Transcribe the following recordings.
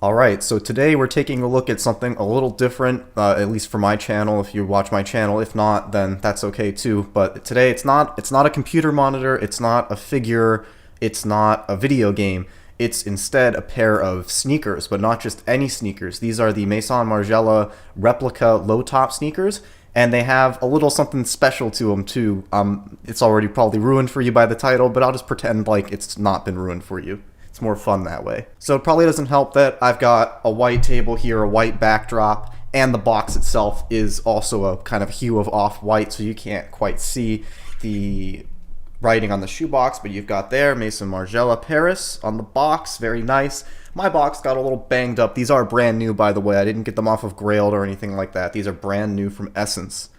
Alright, so today we're taking a look at something a little different, at least for my channel, if you watch my channel. If not, then that's okay too. But today it's not a computer monitor, it's not a figure, it's not a video game. It's instead a pair of sneakers, but not just any sneakers. These are the Maison Margiela Replica low-top sneakers, and they have a little something special to them too. It's already probably ruined for you by the title, but I'll just pretend like it's not been ruined for you. It's more fun that way. So it probably doesn't help that I've got a white table here, a white backdrop, and the box itself is also a kind of hue of off-white, so you can't quite see the writing on the shoebox, but you've got there Maison Margiela Paris on the box. Very nice. My box got a little banged up. These are brand new, by the way. I didn't get them off of Grailed or anything like that. These are brand new from Essence.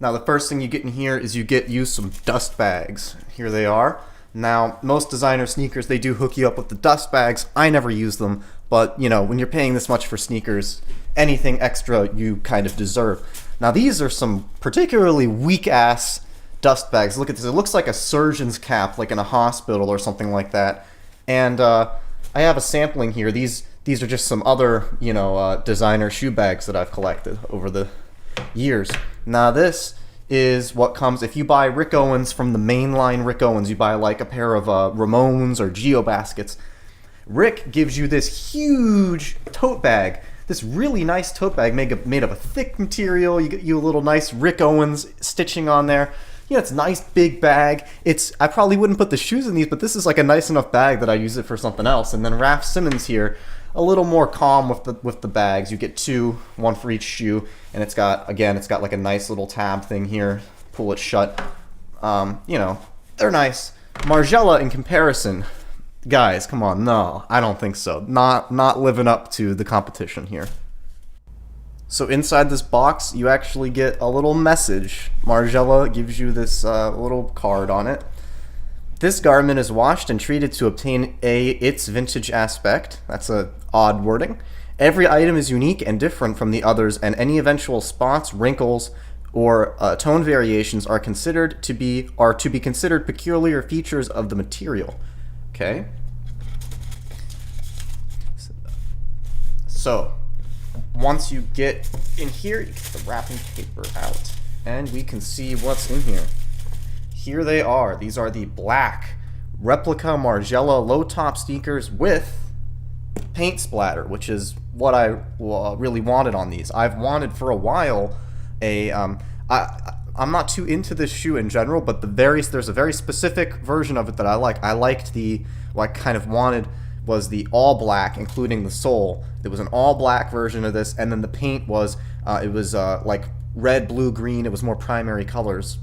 Now the first thing you get in here is you get some dust bags. Here they are. Now, most designer sneakers, they do hook you up with the dust bags. I never use them, but, you know, when you're paying this much for sneakers, anything extra you kind of deserve. Now, these are some particularly weak-ass dust bags. Look at this. It looks like a surgeon's cap, like in a hospital or something like that. And I have a sampling here. These are just some other, you know, designer shoe bags that I've collected over the years. Now, this is what comes if you buy Rick Owens from the mainline Rick Owens. You buy like a pair of Ramones or Geo baskets. Rick gives you this huge tote bag, this really nice tote bag made of a thick material. You get you a little nice Rick Owens stitching on there. You know, it's a nice big bag. I probably wouldn't put the shoes in these, but this is like a nice enough bag that I use it for something else. And then Raf Simons here, a little more calm with the bags. You get two, one for each shoe, and it's got like a nice little tab thing here. Pull it shut. You know, they're nice. Margiela in comparison, guys, come on, no, I don't think so. Not living up to the competition here. So inside this box, you actually get a little message. Margiela gives you this little card on it. This garment is washed and treated to obtain its vintage aspect. That's a odd wording. Every item is unique and different from the others, and any eventual spots, wrinkles, or tone variations are to be considered peculiar features of the material. Okay. So once you get in here, you get the wrapping paper out, and we can see what's in here. Here they are. These are the black Replica Margiela low-top sneakers with paint splatter, which is what I really wanted on these. I've wanted for a while I'm not too into this shoe in general, but there's a very specific version of it that I like. I liked what I kind of wanted was the all black, including the sole. There was an all black version of this, and then the paint was like red, blue, green. It was more primary colors,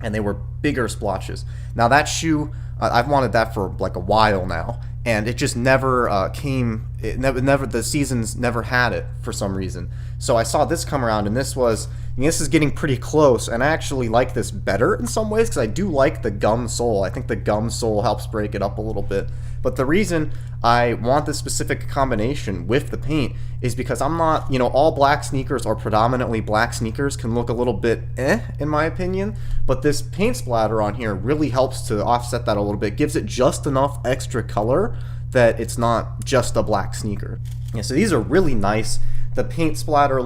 and they were bigger splotches. Now that shoe, I've wanted that for like a while now, and it just never came. The seasons never had it for some reason. So I saw this come around, and this is getting pretty close, and I actually like this better in some ways because I do like the gum sole. I think the gum sole helps break it up a little bit. But the reason I want this specific combination with the paint is because I'm not, you know, all black sneakers or predominantly black sneakers can look a little bit in my opinion, but this paint splatter on here really helps to offset that a little bit, gives it just enough extra color that it's not just a black sneaker. Yeah, so these are really nice. The paint splatter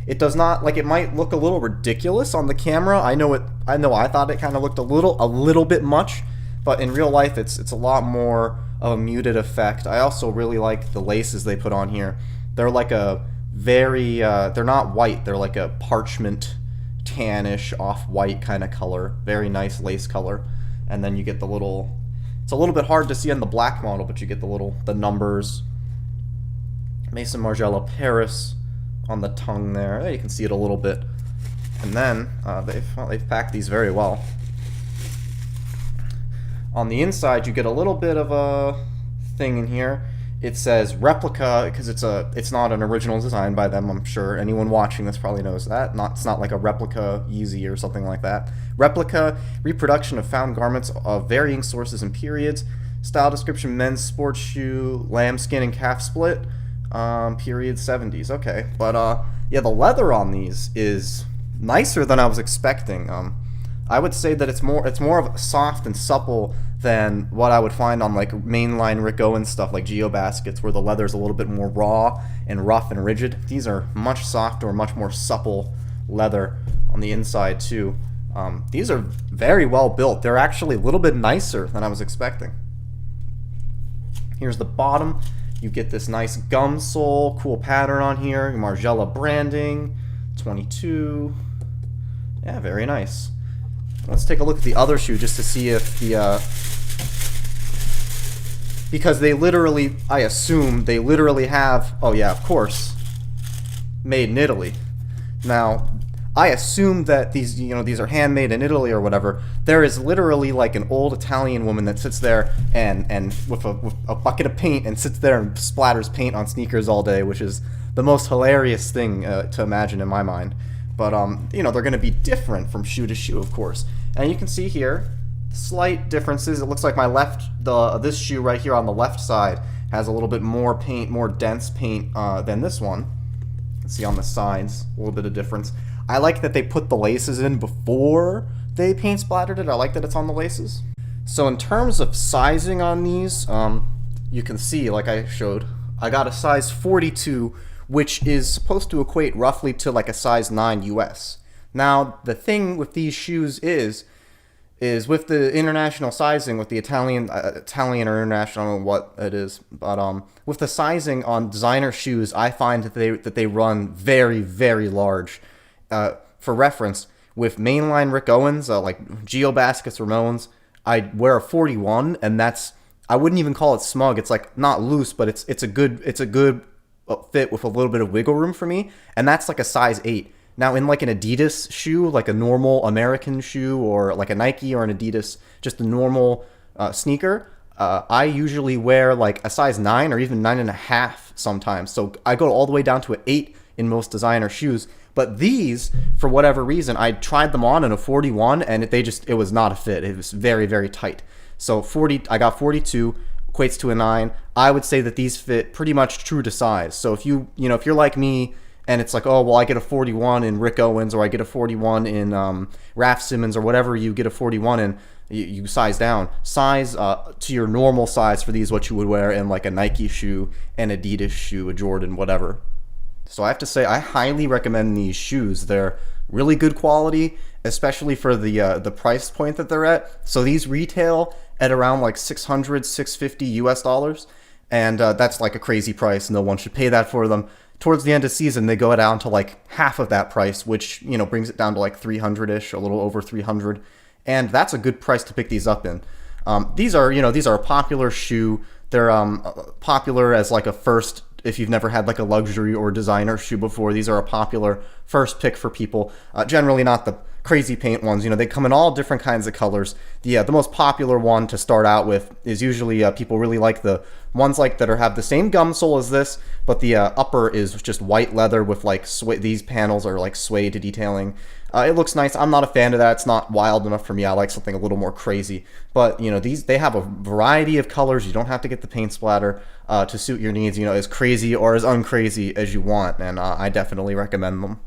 it does not, like, it might look a little ridiculous on the camera. I thought it kind of looked a little bit much, but in real life it's a lot more of a muted effect. I also really like the laces they put on here. They're like a very they're not white, they're like a parchment tannish off-white kind of color. Very nice lace color. And then you get the little, it's a little bit hard to see on the black model, but you get the numbers. Maison Margiela Paris on the tongue there. You can see it a little bit. And then they've packed these very well. On the inside, you get a little bit of a thing in here. It says Replica because it's not an original design by them. I'm sure anyone watching this probably knows that. It's not like a replica Yeezy or something like that. Replica, reproduction of found garments of varying sources and periods. Style description: men's sports shoe, lambskin and calf split. Period 70s. Okay, but yeah, the leather on these is nicer than I was expecting. I would say that it's more of a soft and supple than what I would find on like mainline Rick Owens stuff like Geo Baskets, where the leather is a little bit more raw and rough and rigid. These are much softer, much more supple leather on the inside too. These are very well built. They're actually a little bit nicer than I was expecting. Here's the bottom. You get this nice gum sole, cool pattern on here, Margiela branding, 22. Yeah, very nice. Let's take a look at the other shoe just to see if the, because they literally, I assume they literally have, oh yeah, of course, made in Italy. Now, I assume that these, these are handmade in Italy or whatever. There is literally like an old Italian woman that sits there and with a bucket of paint and sits there and splatters paint on sneakers all day, which is the most hilarious thing to imagine in my mind. But they're going to be different from shoe to shoe, of course. And you can see here slight differences. It looks like my this shoe right here on the left side has a little bit more paint, more dense paint than this one. You can see on the sides a little bit of difference. I like that they put the laces in before they paint splattered it. I like that it's on the laces. So in terms of sizing on these, you can see, like I showed, I got a size 42, which is supposed to equate roughly to like a size 9 US. Now, the thing with these shoes is with the international sizing, with the Italian or international, I don't know what it is, but with the sizing on designer shoes, I find that they run very, very large. For reference, with mainline Rick Owens, like Geo Baskets, Ramones, I wear a 41, and I wouldn't even call it smug. It's like not loose, but it's a good fit with a little bit of wiggle room for me, and that's like a size 8. Now, in like an Adidas shoe, like a normal American shoe, or like a Nike or an Adidas, just a normal sneaker, I usually wear like a size 9 or even 9.5 sometimes. So I go all the way down to an 8 in most designer shoes. But these, for whatever reason, I tried them on in a 41, and it was not a fit. It was very, very tight. So I got 42, equates to a 9. I would say that these fit pretty much true to size. So if if you're like me, and it's like, oh, well, I get a 41 in Rick Owens, or I get a 41 in Raph Simmons, or whatever you get a 41 in, you size down. Size to your normal size for these, what you would wear in like a Nike shoe, an Adidas shoe, a Jordan, whatever. So I have to say, I highly recommend these shoes. They're really good quality, especially for the price point that they're at. So these retail at around like $600, $650 US, and that's like a crazy price. No one should pay that for them. Towards the end of season, they go down to like half of that price, which brings it down to like 300-ish, a little over 300, and that's a good price to pick these up in. These are a popular shoe. They're popular as like a first. If you've never had like a luxury or designer shoe before, these are a popular first pick for people. Generally not the crazy paint ones. They come in all different kinds of colors. The most popular one to start out with is usually people really like the ones like that have the same gum sole as this, but the upper is just white leather with like these panels are like suede detailing. It looks nice. I'm not a fan of that. It's not wild enough for me. I like something a little more crazy. But they have a variety of colors. You don't have to get the paint splatter to suit your needs. As crazy or as uncrazy as you want, and I definitely recommend them.